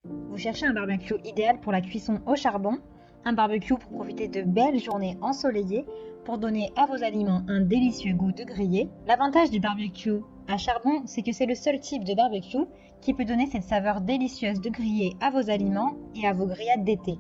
Vous cherchez un barbecue idéal pour la cuisson au charbon, un barbecue pour profiter de belles journées ensoleillées, pour donner à vos aliments un délicieux goût de grillé. L'avantage du barbecue à charbon, c'est que c'est le seul type de barbecue qui peut donner cette saveur délicieuse de grillé à vos aliments et à vos grillades d'été.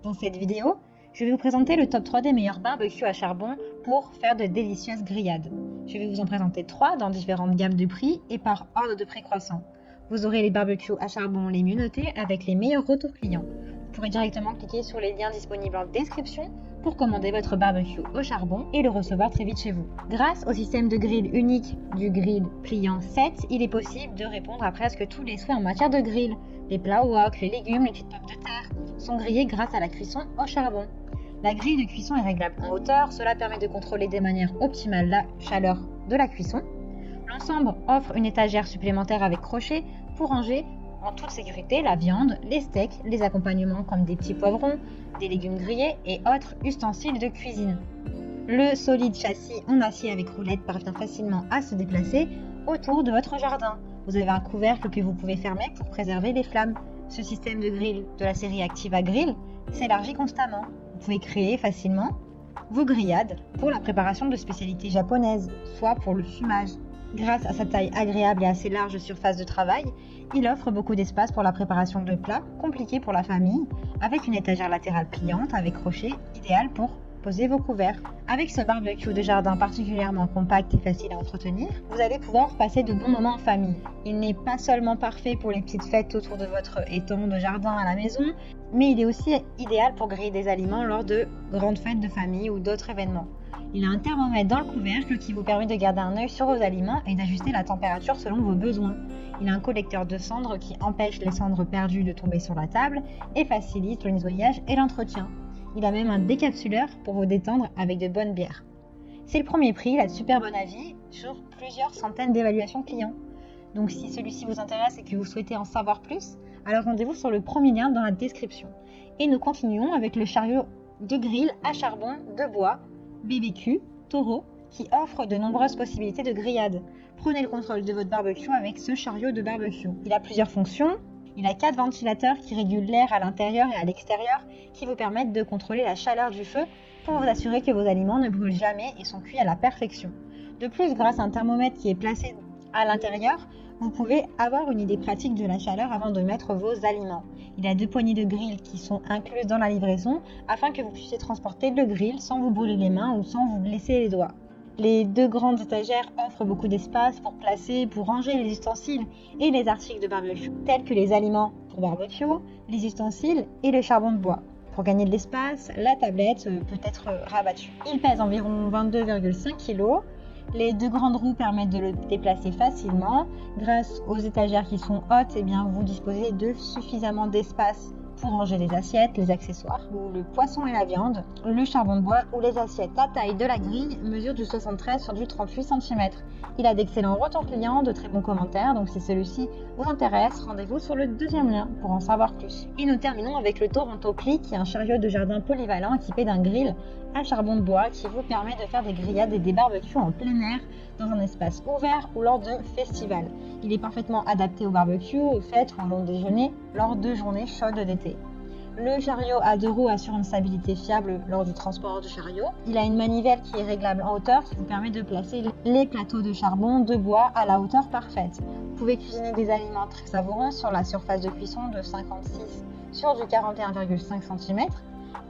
Dans cette vidéo, je vais vous présenter le top 3 des meilleurs barbecues à charbon pour faire de délicieuses grillades. Je vais vous en présenter 3 dans différentes gammes de prix et par ordre de prix croissant. Vous aurez les barbecues à charbon les mieux notés avec les meilleurs retours clients. Vous pourrez directement cliquer sur les liens disponibles en description pour commander votre barbecue au charbon et le recevoir très vite chez vous. Grâce au système de grill unique du grill pliant 7, il est possible de répondre à presque tous les souhaits en matière de grill. Les plats au wok, les légumes, les petites pommes de terre sont grillés grâce à la cuisson au charbon. La grille de cuisson est réglable en hauteur, cela permet de contrôler de manière optimale la chaleur de la cuisson. L'ensemble offre une étagère supplémentaire avec crochet pour ranger en toute sécurité la viande, les steaks, les accompagnements comme des petits poivrons, des légumes grillés et autres ustensiles de cuisine. Le solide châssis en acier avec roulette parvient facilement à se déplacer autour de votre jardin. Vous avez un couvercle que vous pouvez fermer pour préserver les flammes. Ce système de grill de la série Activa Grill s'élargit constamment. Vous pouvez créer facilement vos grillades pour la préparation de spécialités japonaises, soit pour le fumage. Grâce à sa taille agréable et assez large surface de travail, il offre beaucoup d'espace pour la préparation de plats compliqués pour la famille, avec une étagère latérale pliante avec crochet, idéal pour poser vos couverts. Avec ce barbecue de jardin particulièrement compact et facile à entretenir, vous allez pouvoir passer de bons moments en famille. Il n'est pas seulement parfait pour les petites fêtes autour de votre étang de jardin à la maison, mais il est aussi idéal pour griller des aliments lors de grandes fêtes de famille ou d'autres événements. Il a un thermomètre dans le couvercle qui vous permet de garder un œil sur vos aliments et d'ajuster la température selon vos besoins. Il a un collecteur de cendres qui empêche les cendres perdues de tomber sur la table et facilite le nettoyage et l'entretien. Il a même un décapsuleur pour vous détendre avec de bonnes bières. C'est le premier prix, il a de super bon avis sur plusieurs centaines d'évaluations clients. Donc si celui-ci vous intéresse et que vous souhaitez en savoir plus, alors rendez-vous sur le premier lien dans la description. Et nous continuons avec le chariot de grill à charbon de bois BBQ Toro qui offre de nombreuses possibilités de grillade. Prenez le contrôle de votre barbecue avec ce chariot de barbecue. Il a plusieurs fonctions. Il a 4 ventilateurs qui régulent l'air à l'intérieur et à l'extérieur qui vous permettent de contrôler la chaleur du feu pour vous assurer que vos aliments ne brûlent jamais et sont cuits à la perfection. De plus, grâce à un thermomètre qui est placé à l'intérieur, vous pouvez avoir une idée pratique de la chaleur avant de mettre vos aliments. Il a 2 poignées de grill qui sont incluses dans la livraison afin que vous puissiez transporter le grill sans vous brûler les mains ou sans vous blesser les doigts. Les 2 grandes étagères offrent beaucoup d'espace pour placer, pour ranger les ustensiles et les articles de barbecue, tels que les aliments pour barbecue, les ustensiles et le charbon de bois. Pour gagner de l'espace, la tablette peut être rabattue. Il pèse environ 22,5 kg. Les 2 grandes roues permettent de le déplacer facilement. Grâce aux étagères qui sont hautes, vous disposez de suffisamment d'espace pour ranger les assiettes, les accessoires, ou le poisson et la viande, le charbon de bois ou les assiettes. La taille de la grille mesure du 73 sur du 38 cm. Il a d'excellents retours clients, de très bons commentaires, donc si celui-ci vous intéresse, rendez-vous sur le deuxième lien pour en savoir plus. Et nous terminons avec le Toronto Click, qui est un chariot de jardin polyvalent équipé d'un grill à charbon de bois qui vous permet de faire des grillades et des barbecues en plein air dans un espace ouvert ou lors de festivals. Il est parfaitement adapté au barbecue, aux fêtes ou au long déjeuner lors de journées chaudes d'été. Le chariot à 2 roues assure une stabilité fiable lors du transport du chariot. Il a une manivelle qui est réglable en hauteur qui vous permet de placer les plateaux de charbon de bois à la hauteur parfaite. Vous pouvez cuisiner des aliments très savoureux sur la surface de cuisson de 56 sur du 41,5 cm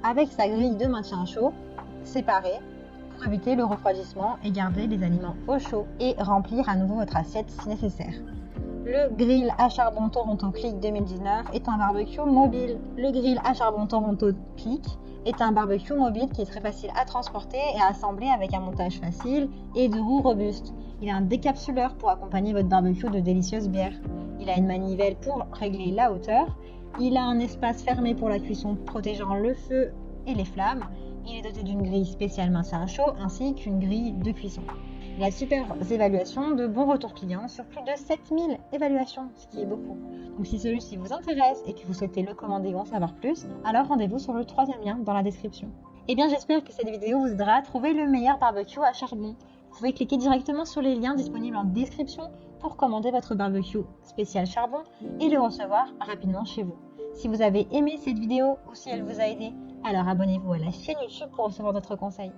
avec sa grille de maintien chaud séparée pour éviter le refroidissement et garder les aliments au chaud et remplir à nouveau votre assiette si nécessaire. Le grill à charbon Toronto Click 2019 est un barbecue mobile. Le grill à charbon Toronto Click est un barbecue mobile qui est très facile à transporter et à assembler avec un montage facile et 2 roues robustes. Il a un décapsuleur pour accompagner votre barbecue de délicieuses bières. Il a une manivelle pour régler la hauteur. Il a un espace fermé pour la cuisson protégeant le feu et les flammes. Il est doté d'une grille spéciale maintien chaud ainsi qu'une grille de cuisson. Il a de super évaluations, de bons retours clients sur plus de 7000 évaluations, ce qui est beaucoup. Donc si celui-ci vous intéresse et que vous souhaitez le commander ou en savoir plus, alors rendez-vous sur le 3e lien dans la description. Et bien j'espère que cette vidéo vous aidera à trouver le meilleur barbecue à charbon. Vous pouvez cliquer directement sur les liens disponibles en description pour commander votre barbecue spécial charbon et le recevoir rapidement chez vous. Si vous avez aimé cette vidéo ou si elle vous a aidé, alors abonnez-vous à la chaîne YouTube pour recevoir d'autres conseils.